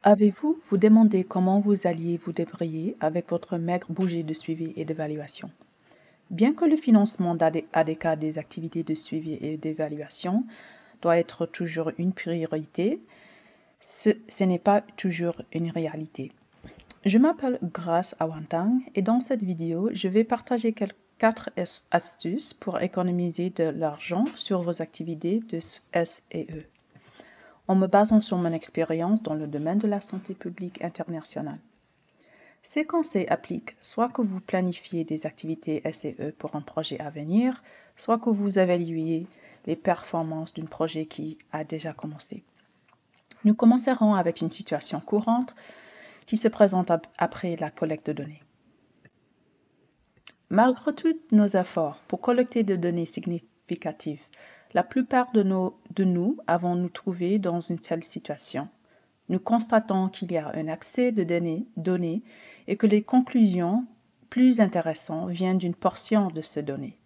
Avez-vous vous demandé comment vous alliez vous débrouiller avec votre maigre budget de suivi et d'évaluation? Bien que le financement ADK des activités de suivi et d'évaluation doit être toujours une priorité, ce n'est pas toujours une réalité. Je m'appelle Grace Awantang et dans cette vidéo, je vais partager 4 astuces pour économiser de l'argent sur vos activités de SEE, en me basant sur mon expérience dans le domaine de la santé publique internationale. Ces conseils appliquent soit que vous planifiez des activités SEE pour un projet à venir, soit que vous évaluez les performances d'un projet qui a déjà commencé. Nous commencerons avec une situation courante qui se présente après la collecte de données. Malgré tous nos efforts pour collecter des données significatives, la plupart de nous avons nous trouvé dans une telle situation. Nous constatons qu'il y a un accès de données et que les conclusions plus intéressantes viennent d'une portion de ces données.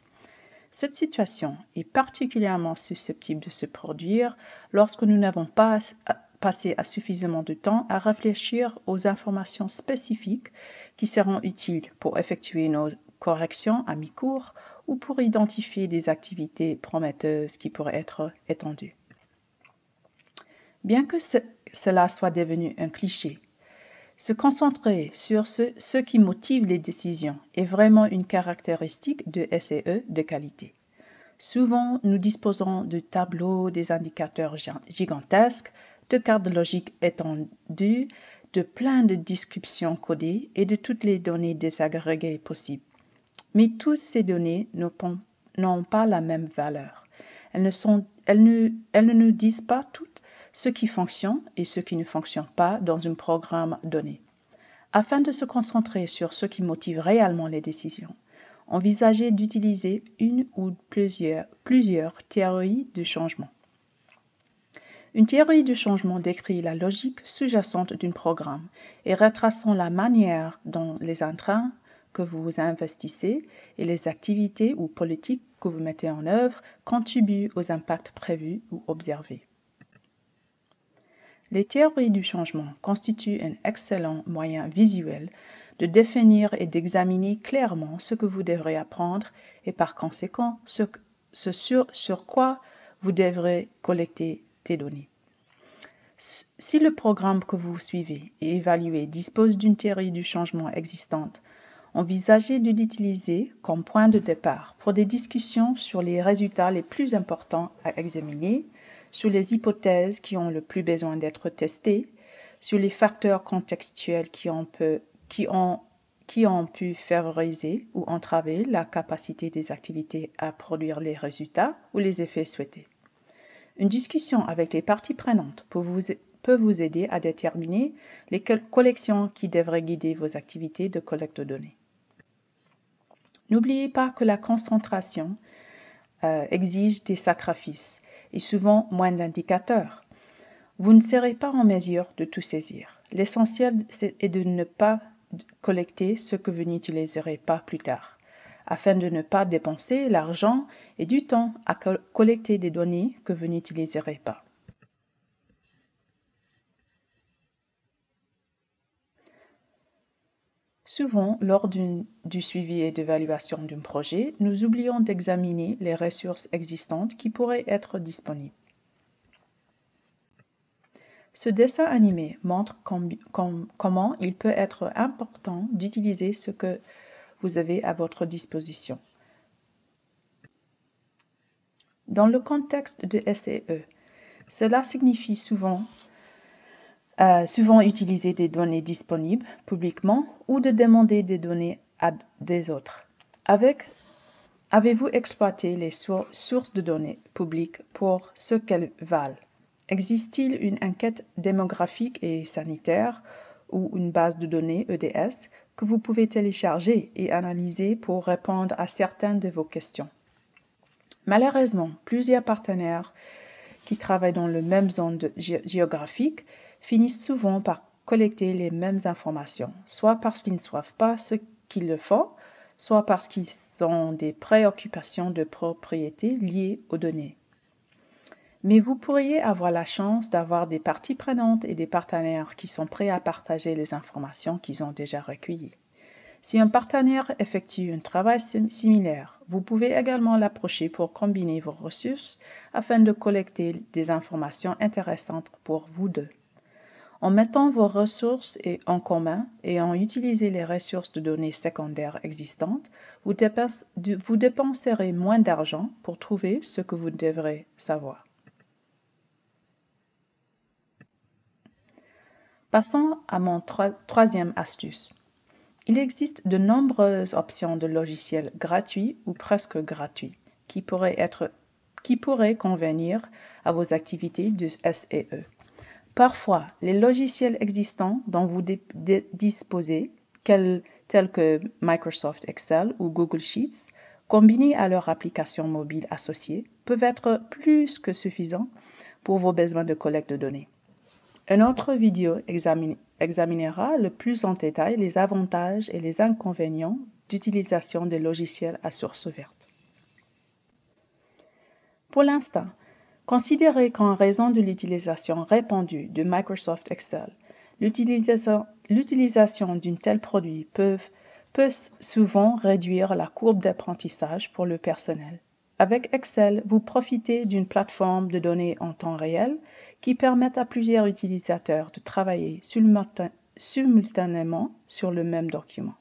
Cette situation est particulièrement susceptible de se produire lorsque nous n'avons pas passé suffisamment de temps à réfléchir aux informations spécifiques qui seront utiles pour effectuer nos corrections à mi-cours ou pour identifier des activités prometteuses qui pourraient être étendues. Bien que cela soit devenu un cliché, se concentrer sur ce qui motive les décisions est vraiment une caractéristique de SEE de qualité. Souvent, nous disposons de tableaux, des indicateurs gigantesques, de cartes logiques étendues, de plein de descriptions codées et de toutes les données désagrégées possibles. Mais toutes ces données n'ont pas la même valeur. Elles ne nous disent pas toutes ce qui fonctionne et ce qui ne fonctionne pas dans un programme donné. Afin de se concentrer sur ce qui motive réellement les décisions, envisagez d'utiliser une ou plusieurs théories du changement. Une théorie du changement décrit la logique sous-jacente d'un programme et retraçant la manière dont les intrants que vous investissez et les activités ou politiques que vous mettez en œuvre contribuent aux impacts prévus ou observés. Les théories du changement constituent un excellent moyen visuel de définir et d'examiner clairement ce que vous devrez apprendre et par conséquent sur quoi vous devrez collecter des données. Si le programme que vous suivez et évaluez dispose d'une théorie du changement existante, envisagez de l'utiliser comme point de départ pour des discussions sur les résultats les plus importants à examiner, sur les hypothèses qui ont le plus besoin d'être testées, sur les facteurs contextuels qui ont pu favoriser ou entraver la capacité des activités à produire les résultats ou les effets souhaités. Une discussion avec les parties prenantes peut vous aider à déterminer les collections qui devraient guider vos activités de collecte de données. N'oubliez pas que la concentration exige des sacrifices et souvent moins d'indicateurs. Vous ne serez pas en mesure de tout saisir. L'essentiel est de ne pas collecter ce que vous n'utiliserez pas plus tard, afin de ne pas dépenser l'argent et du temps à collecter des données que vous n'utiliserez pas. Souvent, lors du suivi et d'évaluation d'un projet, nous oublions d'examiner les ressources existantes qui pourraient être disponibles. Ce dessin animé montre comment il peut être important d'utiliser ce que vous avez à votre disposition. Dans le contexte de SEE, cela signifie souvent utiliser des données disponibles publiquement ou de demander des données à des autres. Avez-vous exploité les sources de données publiques pour ce qu'elles valent? Existe-t-il une enquête démographique et sanitaire ou une base de données EDS que vous pouvez télécharger et analyser pour répondre à certaines de vos questions? Malheureusement, plusieurs partenaires qui travaillent dans la même zone géographique finissent souvent par collecter les mêmes informations, soit parce qu'ils ne savent pas ce qu'ils font, soit parce qu'ils ont des préoccupations de propriété liées aux données. Mais vous pourriez avoir la chance d'avoir des parties prenantes et des partenaires qui sont prêts à partager les informations qu'ils ont déjà recueillies. Si un partenaire effectue un travail similaire, vous pouvez également l'approcher pour combiner vos ressources afin de collecter des informations intéressantes pour vous deux. En mettant vos ressources en commun et en utilisant les ressources de données secondaires existantes, vous dépenserez moins d'argent pour trouver ce que vous devrez savoir. Passons à mon troisième astuce. Il existe de nombreuses options de logiciels gratuits ou presque gratuits qui pourraient convenir à vos activités de SEE. Parfois, les logiciels existants dont vous disposez, tels que Microsoft Excel ou Google Sheets, combinés à leur application mobile associée, peuvent être plus que suffisants pour vos besoins de collecte de données. Une autre vidéo examinera le plus en détail les avantages et les inconvénients d'utilisation des logiciels à source ouverte. Pour l'instant, considérez qu'en raison de l'utilisation répandue de Microsoft Excel, l'utilisation d'un tel produit peut souvent réduire la courbe d'apprentissage pour le personnel. Avec Excel, vous profitez d'une plateforme de données en temps réel qui permet à plusieurs utilisateurs de travailler simultanément sur le même document.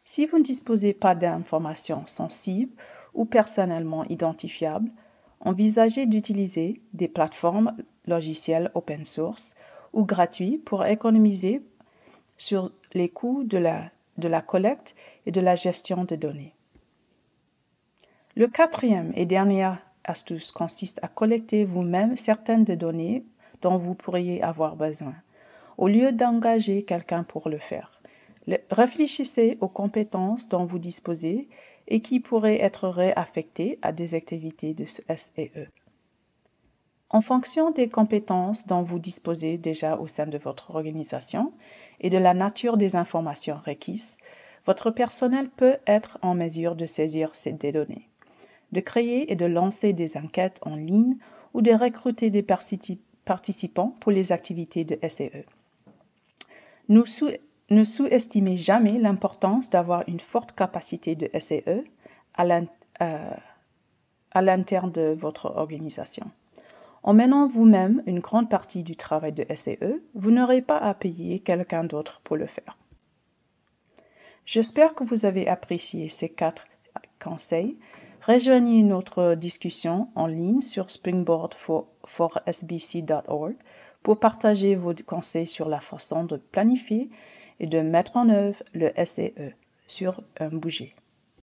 Si vous ne disposez pas d'informations sensibles ou personnellement identifiables, envisagez d'utiliser des plateformes logicielles open source ou gratuites pour économiser sur les coûts de la collecte et de la gestion des données. Le quatrième et dernière astuce consiste à collecter vous-même certaines des données dont vous pourriez avoir besoin, au lieu d'engager quelqu'un pour le faire. Réfléchissez aux compétences dont vous disposez et qui pourraient être réaffectées à des activités de SEE. En fonction des compétences dont vous disposez déjà au sein de votre organisation et de la nature des informations requises, votre personnel peut être en mesure de saisir ces données, de créer et de lancer des enquêtes en ligne ou de recruter des participants pour les activités de SEE. Ne sous-estimez jamais l'importance d'avoir une forte capacité de SEE à l'interne de votre organisation. En menant vous-même une grande partie du travail de SEE, vous n'aurez pas à payer quelqu'un d'autre pour le faire. J'espère que vous avez apprécié ces 4 conseils. Rejoignez notre discussion en ligne sur springboard4sbc.org pour partager vos conseils sur la façon de planifier et de mettre en œuvre le SEE sur un budget.